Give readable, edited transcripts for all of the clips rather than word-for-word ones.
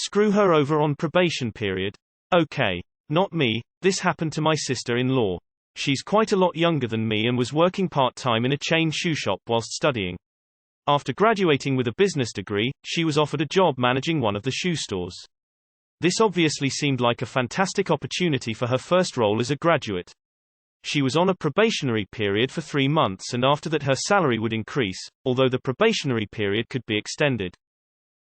Screw her over on probation period? Okay. Not me, this happened to my sister-in-law. She's quite a lot younger than me and was working part-time in a chain shoe shop whilst studying. After graduating with a business degree, she was offered a job managing one of the shoe stores. This obviously seemed like a fantastic opportunity for her first role as a graduate. She was on a probationary period for 3 months, and after that her salary would increase, although the probationary period could be extended.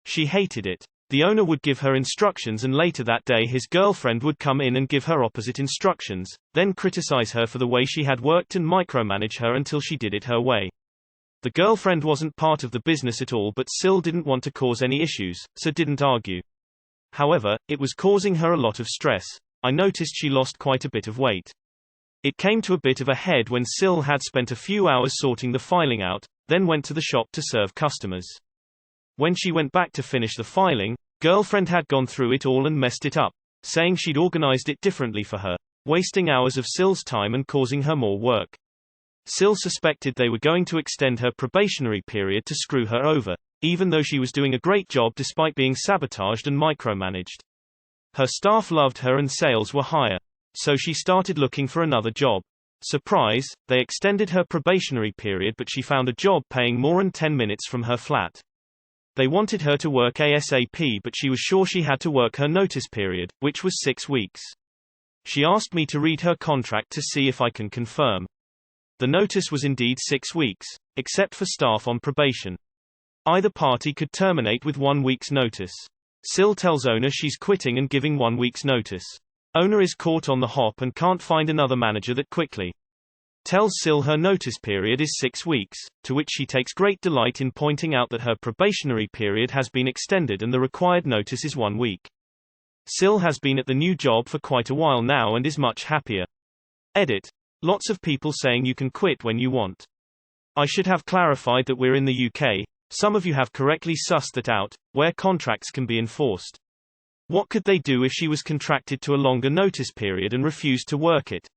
She hated it. The owner would give her instructions, and later that day his girlfriend would come in and give her opposite instructions, then criticize her for the way she had worked and micromanage her until she did it her way. The girlfriend wasn't part of the business at all, but Sil didn't want to cause any issues, so didn't argue. However, it was causing her a lot of stress. I noticed she lost quite a bit of weight. It came to a bit of a head when Sil had spent a few hours sorting the filing out, then went to the shop to serve customers. When she went back to finish the filing, girlfriend had gone through it all and messed it up, saying she'd organized it differently for her, wasting hours of Sil's time and causing her more work. Sil suspected they were going to extend her probationary period to screw her over, even though she was doing a great job despite being sabotaged and micromanaged. Her staff loved her and sales were higher. So she started looking for another job. Surprise, they extended her probationary period, but she found a job paying more than 10 minutes from her flat. They wanted her to work ASAP, but she was sure she had to work her notice period, which was 6 weeks. She asked me to read her contract to see if I can confirm. The notice was indeed 6 weeks, except for staff on probation. Either party could terminate with 1 week's notice. Sil tells owner she's quitting and giving 1 week's notice. Owner is caught on the hop and can't find another manager that quickly. Tells Sil her notice period is 6 weeks, to which she takes great delight in pointing out that her probationary period has been extended and the required notice is 1 week. Sil has been at the new job for quite a while now and is much happier. Edit. Lots of people saying you can quit when you want. I should have clarified that we're in the UK. Some of you have correctly sussed that out, where contracts can be enforced. What could they do if she was contracted to a longer notice period and refused to work it?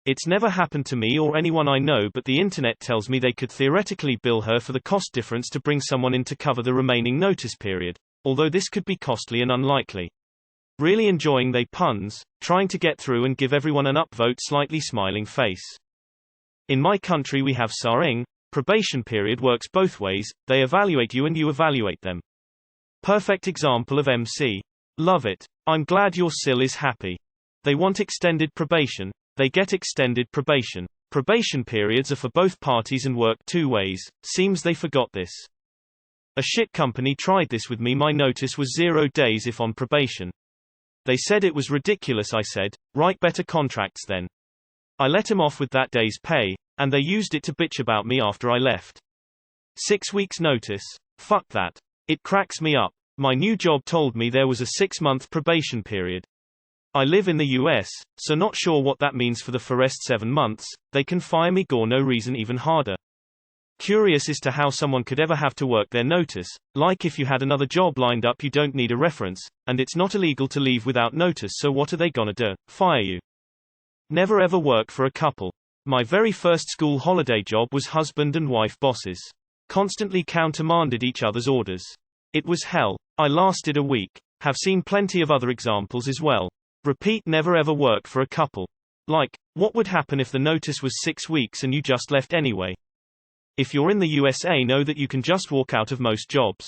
It's never happened to me or anyone I know, but the internet tells me they could theoretically bill her for the cost difference to bring someone in to cover the remaining notice period, although this could be costly and unlikely. Really enjoying they puns, trying to get through and give everyone an upvote slightly smiling face. In my country we have SARing, probation period works both ways, they evaluate you and you evaluate them. Perfect example of MC. Love it. I'm glad your Sil is happy. They want extended probation. They get extended probation. Probation periods are for both parties and work 2 ways. Seems they forgot this. A shit company tried this with me. My notice was 0 days if on probation. They said it was ridiculous. I said, write better contracts then. I let him off with that day's pay, and they used it to bitch about me after I left. 6 weeks notice? Fuck that. It cracks me up. My new job told me there was a 6-month probation period. I live in the US, so not sure what that means for the first 7 months. They can fire me for no reason, even harder. Curious as to how someone could ever have to work their notice, like if you had another job lined up you don't need a reference, and it's not illegal to leave without notice, so what are they gonna do? Fire you? Never ever worked for a couple. My very first school holiday job was husband and wife bosses. Constantly countermanded each other's orders. It was hell. I lasted a week. Have seen plenty of other examples as well. Repeat, never ever work for a couple. Like, what would happen if the notice was 6 weeks and you just left anyway? If you're in the USA, know that you can just walk out of most jobs.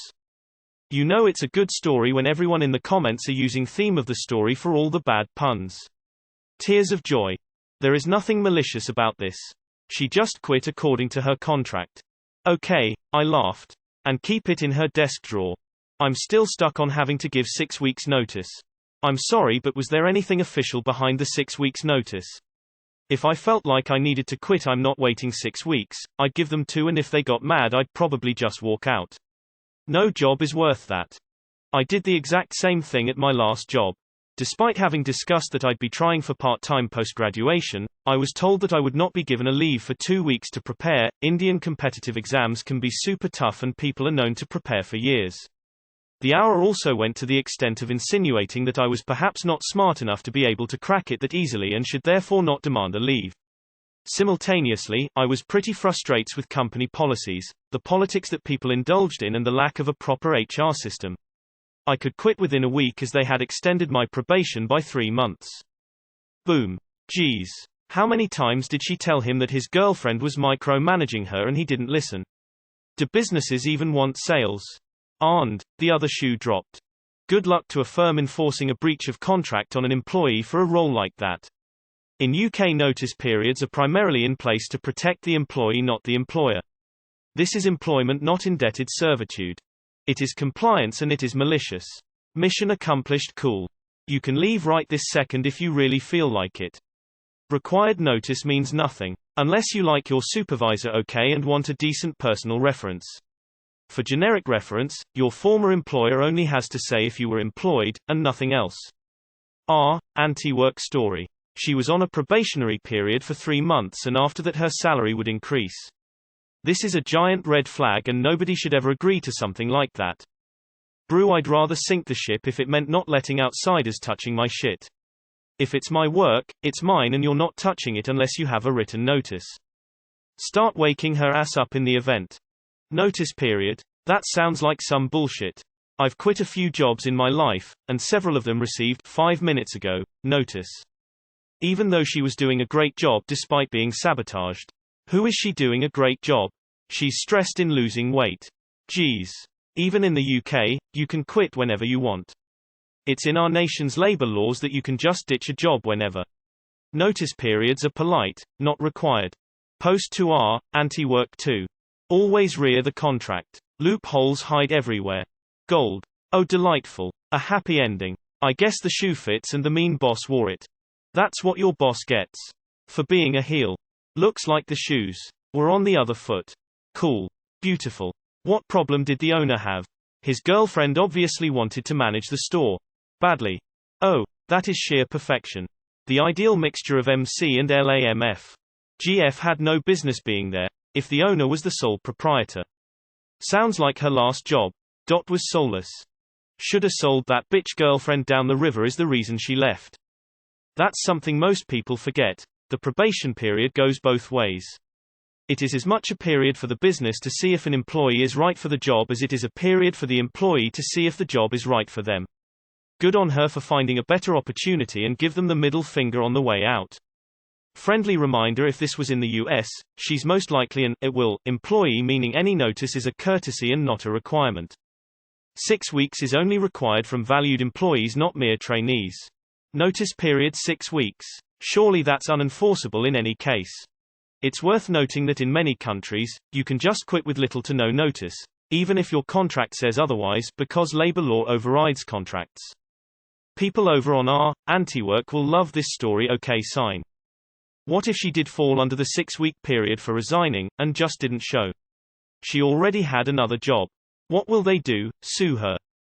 You know it's a good story when everyone in the comments are using theme of the story for all the bad puns. Tears of joy. There is nothing malicious about this. She just quit according to her contract. Okay, I laughed. And keep it in her desk drawer. I'm still stuck on having to give 6 weeks notice. I'm sorry, but was there anything official behind the 6 weeks notice? If I felt like I needed to quit, I'm not waiting 6 weeks, I'd give them 2, and if they got mad I'd probably just walk out. No job is worth that. I did the exact same thing at my last job. Despite having discussed that I'd be trying for part-time post-graduation, I was told that I would not be given a leave for 2 weeks to prepare. Indian competitive exams can be super tough and people are known to prepare for years. The hour also went to the extent of insinuating that I was perhaps not smart enough to be able to crack it that easily and should therefore not demand a leave. Simultaneously, I was pretty frustrated with company policies, the politics that people indulged in, and the lack of a proper HR system. I could quit within a week as they had extended my probation by 3 months. Boom. Geez. How many times did she tell him that his girlfriend was micromanaging her and he didn't listen? Do businesses even want sales? And the other shoe dropped. Good luck to a firm enforcing a breach of contract on an employee for a role like that. In UK, notice periods are primarily in place to protect the employee, not the employer. This is employment, not indebted servitude. It is compliance and it is malicious. Mission accomplished. Cool. You can leave right this second if you really feel like it. Required notice means nothing. Unless you like your supervisor okay and want a decent personal reference. For generic reference, your former employer only has to say if you were employed, and nothing else. Anti-work story. She was on a probationary period for 3 months and after that her salary would increase. This is a giant red flag and nobody should ever agree to something like that. Brew, I'd rather sink the ship if it meant not letting outsiders touching my shit. If it's my work, it's mine and you're not touching it unless you have a written notice. Start waking her ass up in the event. Notice period. That sounds like some bullshit. I've quit a few jobs in my life, and several of them received 5 minutes ago notice. Even though she was doing a great job despite being sabotaged. Who is she doing a great job? She's stressed in losing weight. Geez. Even in the UK, you can quit whenever you want. It's in our nation's labor laws that you can just ditch a job whenever. Notice periods are polite, not required. Post 2R, anti-work 2. Always rear the contract. Loopholes hide everywhere. Gold. Oh, delightful. A happy ending. I guess the shoe fits and the mean boss wore it. That's what your boss gets. For being a heel. Looks like the shoes were on the other foot. Cool. Beautiful. What problem did the owner have? His girlfriend obviously wanted to manage the store. Badly. Oh, that is sheer perfection. The ideal mixture of MC and LAMF. GF had no business being there, if the owner was the sole proprietor. Sounds like her last job. Dot was soulless. Shoulda sold that bitch girlfriend down the river is the reason she left. That's something most people forget. The probation period goes both ways. It is as much a period for the business to see if an employee is right for the job as it is a period for the employee to see if the job is right for them. Good on her for finding a better opportunity and give them the middle finger on the way out. Friendly reminder, if this was in the US, she's most likely an employee, meaning any notice is a courtesy and not a requirement. 6 weeks is only required from valued employees, not mere trainees. Notice period 6 weeks. Surely that's unenforceable in any case. It's worth noting that in many countries, you can just quit with little to no notice, even if your contract says otherwise, because labor law overrides contracts. People over on anti-work will love this story. Okay, sign. What if she did fall under the 6-week period for resigning, and just didn't show? She already had another job. What will they do? Sue her.